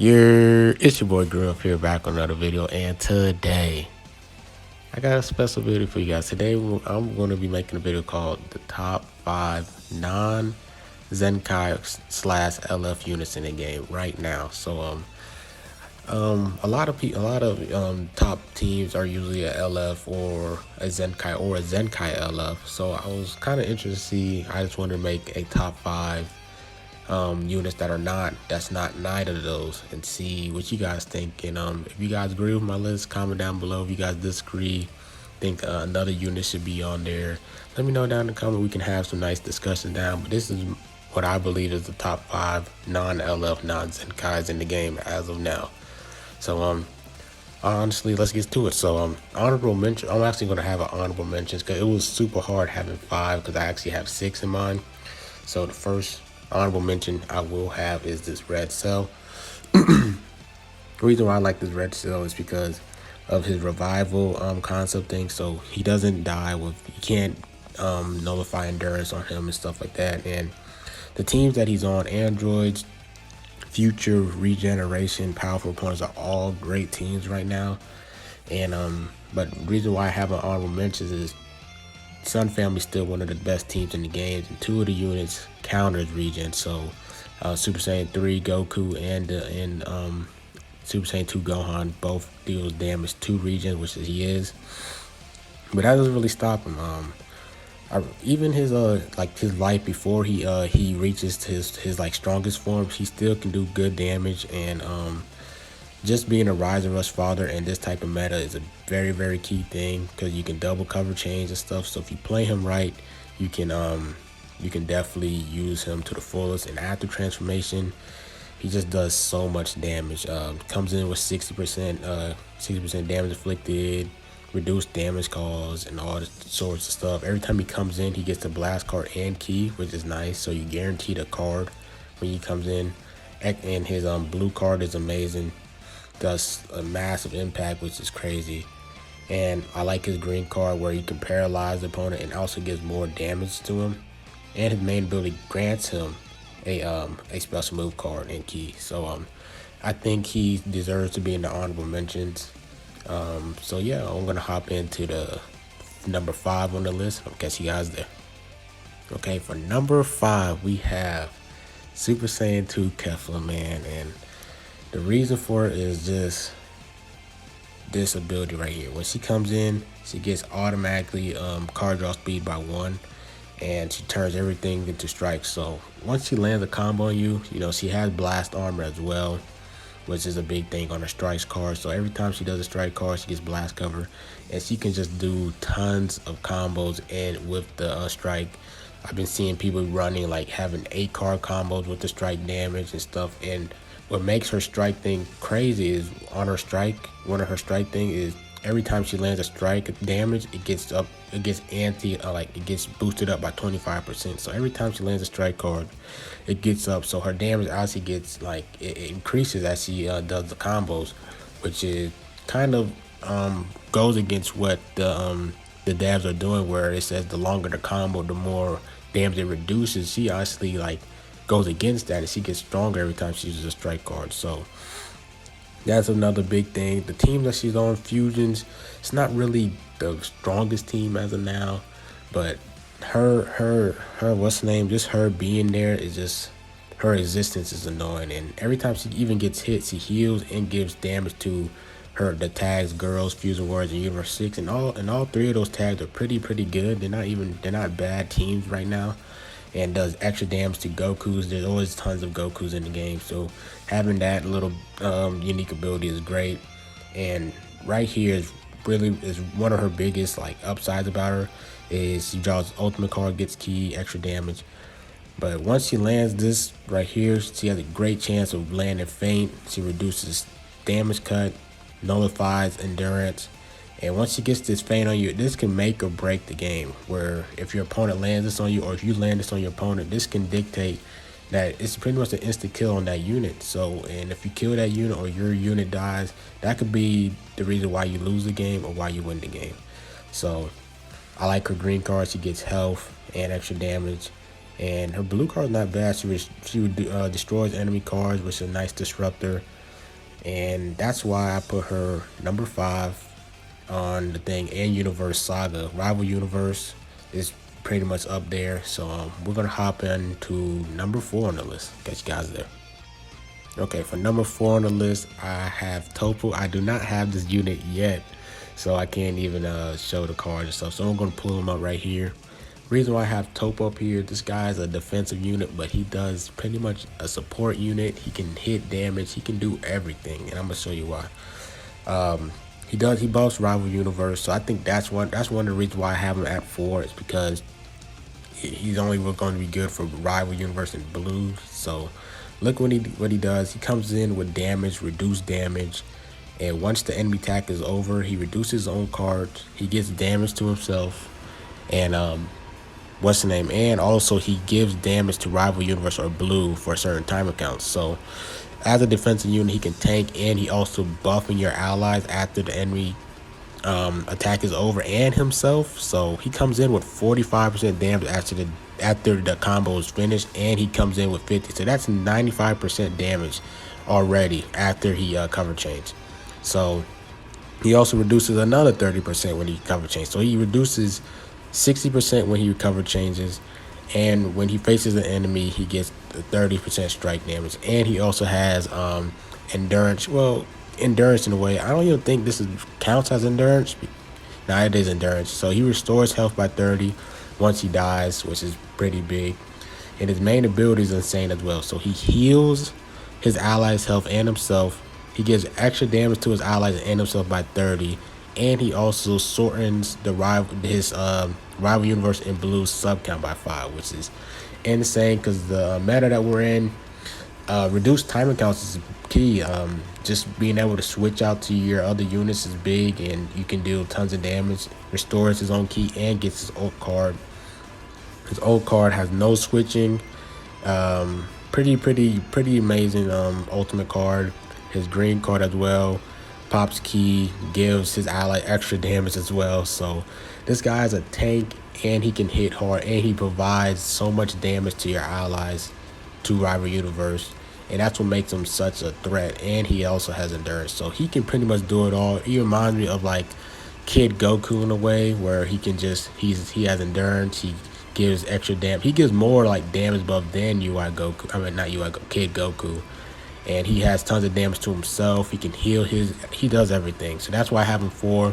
It's your boy Grill here back on another video, and today I got a special video for you guys. Today I'm going to be making a video called the top 5 non-ZENKAI slash LF units in the game right now. So a lot of top teams are usually a LF or a ZENKAI LF. So I was kind of interested to see. I just wanted to make a top 5 units that's not neither of those, and see what you guys think. And if you guys agree with my list, comment down below. If you guys disagree, think another unit should be on there, let me know down in the comment. We can have some nice discussion down. But this is what I believe is the top 5 non-LF non-ZENKAIs in the game as of now. So honestly, let's get to it. So honorable mention, I'm actually going to have an honorable mentions because it was super hard having 5 because I actually have 6 in mind. So the first honorable mention I will have is this red cell. The reason why I like this red cell is because of his revival concept thing. So he doesn't die you can't nullify endurance on him and stuff like that. And the teams that he's on, androids, future, regeneration, powerful opponents, are all great teams right now. And but the reason why I have an honorable mentions is Sun Family is still one of the best teams in the game, and 2 of the units counters regen. So Super Saiyan 3 Goku and Super Saiyan 2 Gohan both deals damage to regen, which he is. But that doesn't really stop him. Even his his life before he reaches his like strongest forms, he still can do good damage. And just being a Rise and Rush father and this type of meta is a very, very key thing, because you can double cover chains and stuff. So if you play him right, you can definitely use him to the fullest. And after transformation, he just does so much damage. Comes in with 60% damage inflicted, reduced damage caused, and all sorts of stuff. Every time he comes in, he gets a blast card and key, which is nice. So you guaranteed a card when he comes in. And his blue card is amazing. Does a massive impact, which is crazy. And I like his green card where he can paralyze the opponent and also gives more damage to him. And his main ability grants him a special move card and key. So I think he deserves to be in the honorable mentions. So yeah, I'm gonna hop into the number 5 on the list. I'll catch you guys there. Okay, for number 5 we have Super Saiyan 2 Kefla, man. And the reason for it is just this ability right here. When she comes in, she gets automatically card draw speed by 1, and she turns everything into strikes. So once she lands a combo on you, she has blast armor as well, which is a big thing on her strikes card. So every time she does a strike card, she gets blast cover, and she can just do tons of combos. And with the strike, I've been seeing people running like having 8 card combos with the strike damage and stuff. And what makes her strike thing crazy is on her strike, one of her strike thing is every time she lands a strike damage, it gets boosted up by 25%. So every time she lands a strike card, it gets up. So her damage actually gets it increases as she does the combos, which is kind of goes against what the devs are doing, where it says the longer the combo, the more damage it reduces. She actually goes against that, and she gets stronger every time she uses a strike card. So that's another big thing. The team that she's on, Fusions, it's not really the strongest team as of now, but her what's the name, just her being there is just, her existence is annoying. And every time she even gets hit, she heals and gives damage to the tags Girls, Fusion Warriors, and Universe 6. And all 3 of those tags are pretty good. They're not bad teams right now. And does extra damage to Gokus. There's always tons of Gokus in the game, so having that little unique ability is great. And right here is one of her biggest upsides about her, is she draws ultimate card, gets key, extra damage. But once she lands this right here, she has a great chance of landing feint. She reduces damage cut, nullifies endurance. And once she gets this feint on you, this can make or break the game, where if your opponent lands this on you, or if you land this on your opponent, this can dictate that it's pretty much an instant kill on that unit. So, and if you kill that unit or your unit dies, that could be the reason why you lose the game or why you win the game. So I like her green card. She gets health and extra damage. And her blue card is not bad. She destroys enemy cards, which is a nice disruptor. and that's why I put her number 5 on the thing. And Universe Saga, Rival Universe is pretty much up there. So we're gonna hop into number 4 on the list. Catch you guys there. Okay, for number 4 on the list, I have Tofu. I do not have this unit yet, so I can't even show the cards and stuff. So I'm gonna pull them up right here. Reason why I have Tofu up here, this guy is a defensive unit, but he does pretty much a support unit. He can hit damage, he can do everything, and I'm gonna show you why. He buffs Rival Universe, so I think that's one of the reasons why I have him at 4. It's because he's only going to be good for Rival Universe and Blues. So look what he does. He comes in with damage, reduced damage, and once the enemy attack is over, he reduces his own cards. He gets damage to himself, and what's the name? And also he gives damage to Rival Universe or Blue for certain time accounts. So as a defensive unit, he can tank, and he also buffing your allies after the enemy attack is over and himself. So he comes in with 45% damage after the combo is finished, and he comes in with 50. So that's 95% damage already after he cover change. So he also reduces another 30% when he cover change. So he reduces 60% when he recover changes, and when he faces an enemy, he gets 30% strike damage. And he also has endurance. Well, endurance in a way. I don't even think this counts as endurance. Nah, it is endurance. So he restores health by 30 once he dies, which is pretty big. And his main ability is insane as well. So he heals his allies' health and himself. He gives extra damage to his allies and himself by 30. And he also shortens his Rival Universe and Blue sub count by 5, which is insane because the meta that we're in, reduced time counts is key. Just being able to switch out to your other units is big, and you can deal tons of damage. Restores his own key and gets his ult card. His ult card has no switching. Pretty amazing ultimate card. His green card as well. Pops key, gives his ally extra damage as well. So this guy is a tank, and he can hit hard, and he provides so much damage to your allies, to Rival Universe, and that's what makes him such a threat. And he also has endurance, so he can pretty much do it all. He reminds me of like Kid Goku in a way, where he can just he has endurance. He gives extra damage. He gives more like damage buff than UI Goku. I mean, not UI Goku, Kid Goku. And he has tons of damage to himself. He can heal he does everything. So that's why I have him 4.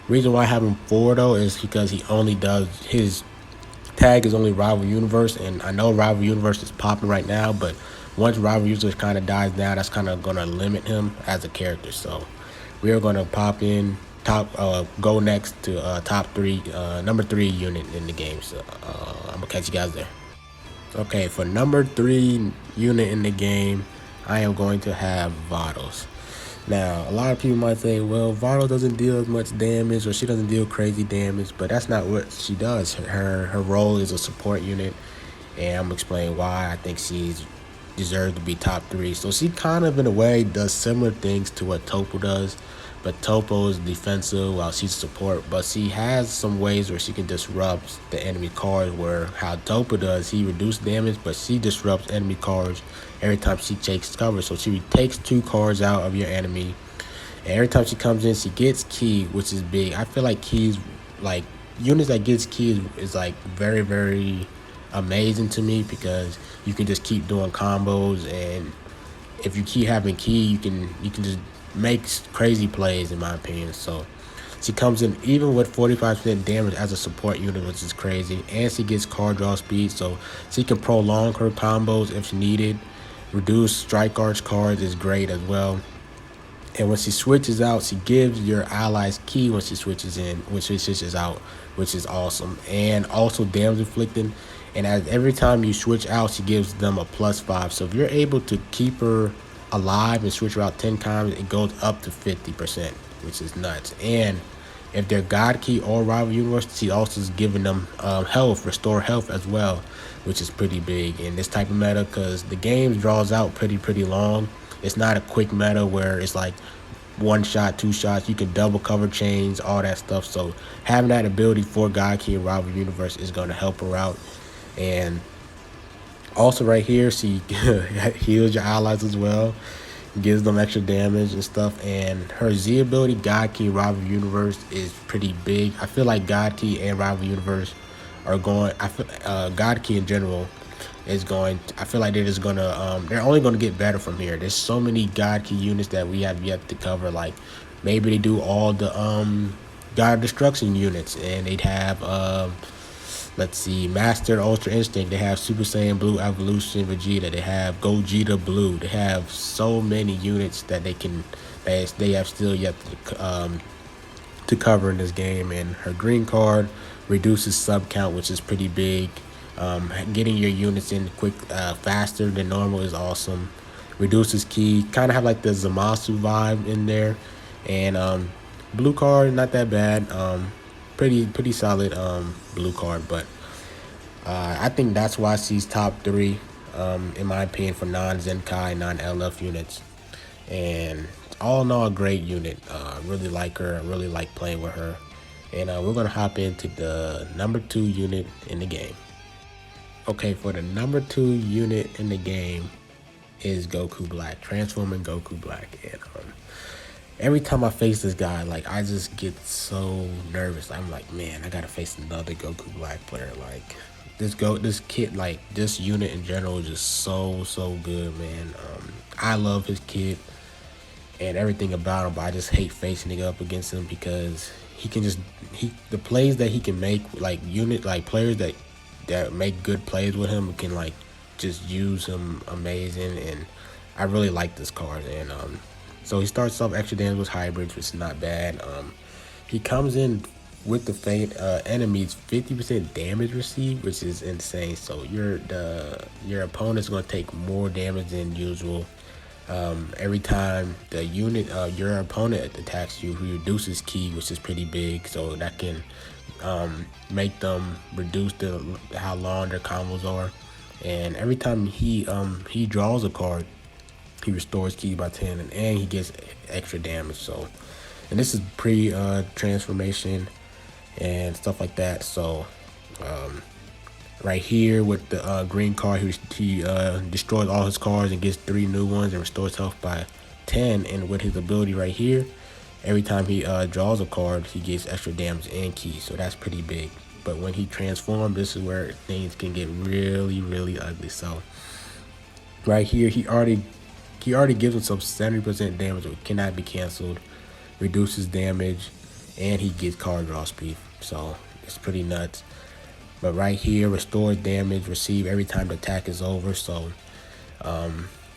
Reason why I have him 4 though is because he only does his tag is only Rival Universe, and I know Rival Universe is popping right now, but once Rival Universe kind of dies down, that's kind of going to limit him as a character. So we are going to pop in go next to top 3, number 3 unit in the game. So I'm gonna catch you guys there. Okay, for number 3 unit in the game, I am going to have Vados. Now, a lot of people might say, well, Vado doesn't deal as much damage, or she doesn't deal crazy damage, but that's not what she does. Her role is a support unit, and I'm going to explain why I think she's deserves to be top 3. So she kind of, in a way, does similar things to what Tofu does, but Tofu is defensive while she's support, but she has some ways where she can disrupt the enemy cards, where how Tofu does, he reduces damage, but she disrupts enemy cards every time she takes cover. So she takes 2 cards out of your enemy, and every time she comes in, she gets key, which is big. I feel like keys, like units that gets keys, is like very, very amazing to me, because you can just keep doing combos, and if you keep having key, you can just make crazy plays, in my opinion. So she comes in even with 45% damage as a support unit, which is crazy, and she gets card draw speed, so she can prolong her combos if needed. Reduce strike arch cards is great as well. And when she switches out, she gives your allies key when she switches out, which is awesome. And also damage inflicting. And as every time you switch out, she gives them a +5. So if you're able to keep her alive and switch her out 10 times, it goes up to 50%, which is nuts. And if they're God Key or Rival Universe, she also is giving them restore health as well, which is pretty big in this type of meta, because the game draws out pretty long. It's not a quick meta where it's like 1 shot, 2 shots. You can double cover chains, all that stuff. So having that ability for God Key and Rival Universe is going to help her out. And also right here, she heals your allies as well. gives them extra damage and stuff. And her Z ability, God Key Rival Universe, is pretty big. I feel like God Key and Rival Universe are going. I feel God Key in general is going. I feel like they're just gonna. They're only gonna get better from here. There's so many God Key units that we have yet to cover. Like maybe they do all the God Destruction units, and they'd have let's see, Master Ultra Instinct. They have Super Saiyan Blue Evolution Vegeta. They have Gogeta Blue. They have so many units that they have still yet to cover in this game. And her green card reduces sub count, which is pretty big. Getting your units in faster than normal is awesome. Reduces key, kind of have like the Zamasu vibe in there. And blue card, not that bad. Pretty solid blue card, but I think that's why she's top 3 in my opinion for non-Zenkai, non-LF units. And all in all, a great unit. Really like her. I really like playing with her. And we're gonna hop into the number 2 unit in the game. Okay, for the number 2 unit in the game is Goku Black, transforming Goku Black. And every time I face this guy, like I just get so nervous. I'm like, man, I gotta face another Goku Black player. Like this kid, like this unit in general is just so good, man. I love his kit and everything about him, but I just hate facing it up against him because he can just the plays that he can make, like players that make good plays with him can like just use him amazing. And I really like this card. And so he starts off extra damage with hybrids, which is not bad. He comes in with the faint enemies 50% damage received, which is insane. So your opponent's gonna take more damage than usual. Every time the unit your opponent attacks you, he reduces ki, which is pretty big. So that can make them reduce how long their combos are. And every time he draws a card, he restores ki by 10, and he gets extra damage. So, and this is pre transformation and stuff like that. So right here with the green card, he destroys all his cards and gets 3 new ones and restores health by 10. And with his ability right here, every time he draws a card, he gets extra damage and ki. So that's pretty big. But when he transforms, this is where things can get really ugly. So right here, he already gives himself 70% damage, which cannot be canceled, reduces damage, and he gets card draw speed. So it's pretty nuts. But right here, restores damage received every time the attack is over. So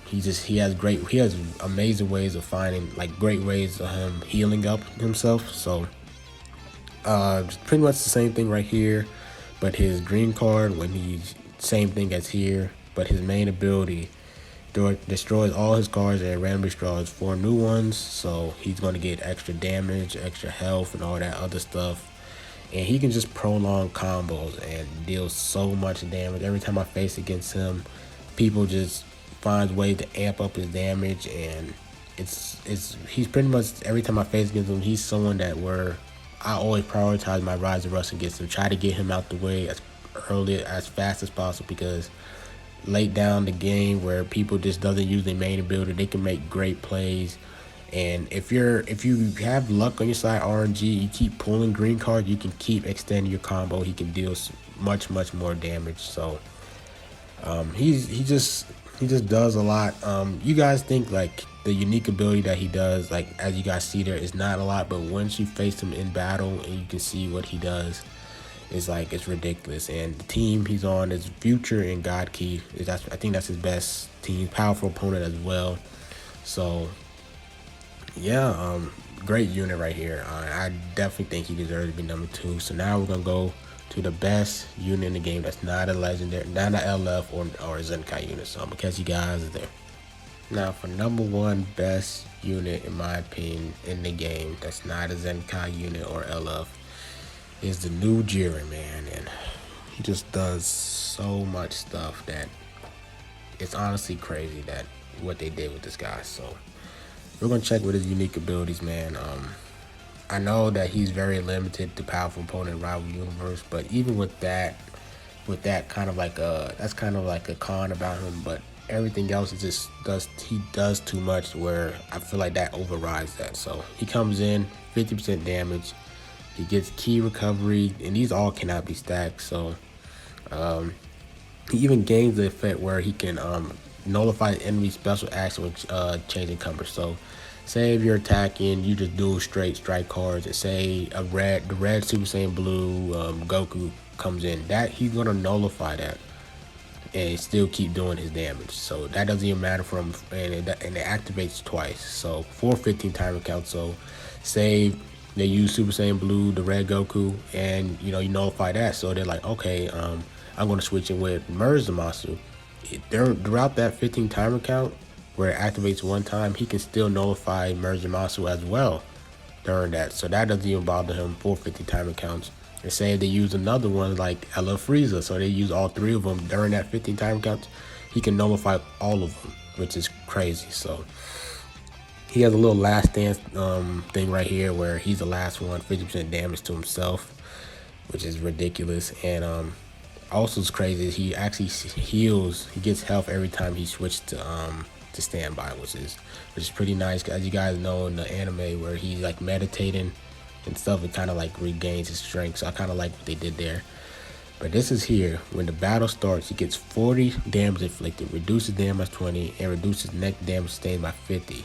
he has amazing ways of finding, like great ways of him healing up himself. So pretty much the same thing right here, but his green card, when he's same thing as here, but his main ability destroys all his cards and randomly draws 4 new ones. So he's going to get extra damage, extra health, and all that other stuff. And he can just prolong combos and deal so much damage. Every time I face against him, people just find ways to amp up his damage. And he's pretty much, every time I face against him, he's someone that I always prioritize my Rise of Rush against him. Try to get him out the way as fast as possible, because late down the game where people just doesn't use their main ability, they can make great plays. And if you have luck on your side, RNG, you keep pulling green cards, you can keep extending your combo. He can deal much more damage. So he just does a lot. You guys think like the unique ability that he does, like as you guys see there, is not a lot, but once you face him in battle and you can see what he does, it's ridiculous. And the team he's on is Future and God Key. I think that's his best team. Powerful opponent as well. So yeah, great unit right here. I definitely think he deserves to be number 2. So now we're gonna go to the best unit in the game that's not a legendary, not an LF or a ZENKAI unit. So I'm gonna catch you guys there. Now for number 1 best unit in my opinion in the game that's not a ZENKAI unit or LF is the new Jiren, man. And he just does so much stuff that it's honestly crazy that what they did with this guy. So we're gonna check with his unique abilities, man. I know that he's very limited to powerful opponent rival universe, but even with that kind of like that's kind of like a con about him. But everything else is just he does too much where I feel like that overrides that. So he comes in 50% damage, he gets key recovery, and these all cannot be stacked. So he even gains the effect where he can nullify the enemy special action with changing cover. So say if you're attacking, you just do straight strike cards, and say the red Super Saiyan Blue Goku comes in, that he's gonna nullify that and still keep doing his damage. So that doesn't even matter for him, and it activates twice. So 415 timer count. So say they use Super Saiyan Blue, the red Goku, and you nullify that. So they're like, okay, I'm gonna switch it with Merge the Masu. Throughout that 15 timer count, where it activates one time, he can still nullify Merge the Masu as well during that. So that doesn't even bother him. 450 timer counts. And say if they use another one like Ella Frieza, so they use all three of them during that 15 time counts, he can nullify all of them, which is crazy. So he has a little last dance thing right here where he's the last one, 50% damage to himself, which is ridiculous. And also is crazy is he actually heals, he gets health every time he switches to standby, which is pretty nice. As you guys know in the anime where he's like meditating and stuff, it kind of like regains his strength. So I kind of like what they did there. But this is here when the battle starts, he gets 40 damage inflicted, reduces damage 20, and reduces next damage sustained by 50.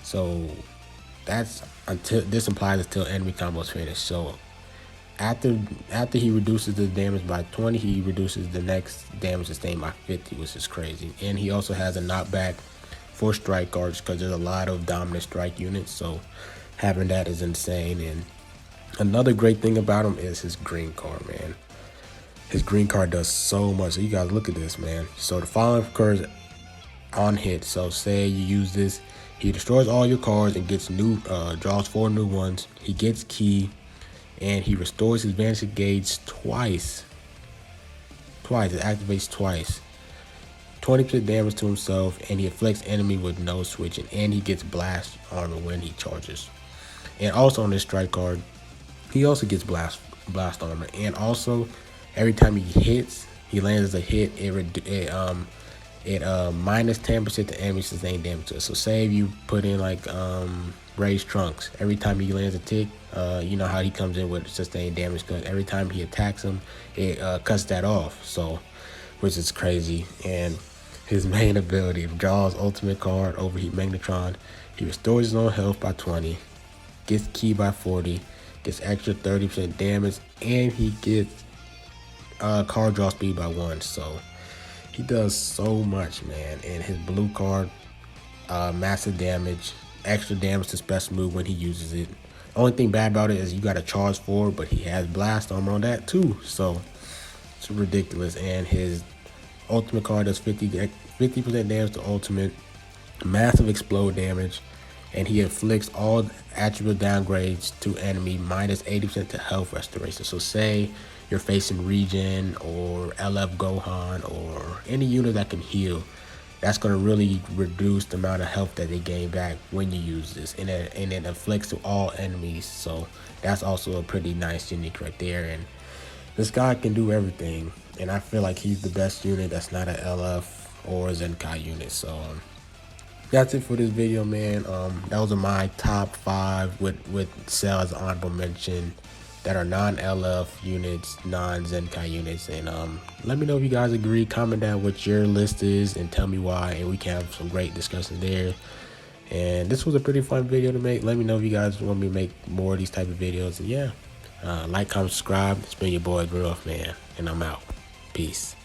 So that's until this implies until enemy combos finish. So after he reduces the damage by 20, he reduces the next damage sustained by 50, which is crazy. And he also has a knockback for strike cards because there's a lot of dominant strike units. So having that is insane. And another great thing about him is his green card, man. His green card does so much. So you guys look at this, man. So the following occurs on hit. So say you use this, he destroys all your cards and gets draws 4 new ones. He gets key, and he restores his vanishing gauge twice. It activates twice. 20% damage to himself, and he afflicts enemy with no switching, and he gets blast armor when he charges. And also on this strike card, he also gets blast armor. And also, every time he hits, he lands as a hit, it minus 10% to enemy sustained damage to it. So say if you put in like raised trunks, every time he lands a tick, you know how he comes in with sustained damage, because every time he attacks him, it cuts that off. So, which is crazy. And his main ability, draws ultimate card, Overheat Magnetron. He restores his own health by 20, gets key by 40, gets extra 30% damage, and he gets card draw speed by 1. So he does so much, man. And his blue card, massive damage, extra damage to special move when he uses it. Only thing bad about it is you got to charge forward, but he has blast armor on that too. So it's ridiculous. And his ultimate card does 50% damage to ultimate, massive explode damage, and he inflicts all attribute downgrades to enemy minus 80% to health restoration. So say you're facing Regen or LF Gohan or any unit that can heal, that's going to really reduce the amount of health that they gain back when you use this, and it inflicts to all enemies. So that's also a pretty nice unique right there. And this guy can do everything, and I feel like he's the best unit that's not an LF or a ZENKAI unit. So that's it for this video, man. That was my top 5 with Cell as an honorable mention that are non-LF units, non-ZENKAI units. And let me know if you guys agree. Comment down what your list is and tell me why, and we can have some great discussions there. And this was a pretty fun video to make. Let me know if you guys want me to make more of these type of videos. And yeah, like, comment, subscribe. It's been your boy Groove, man, and I'm out. Peace.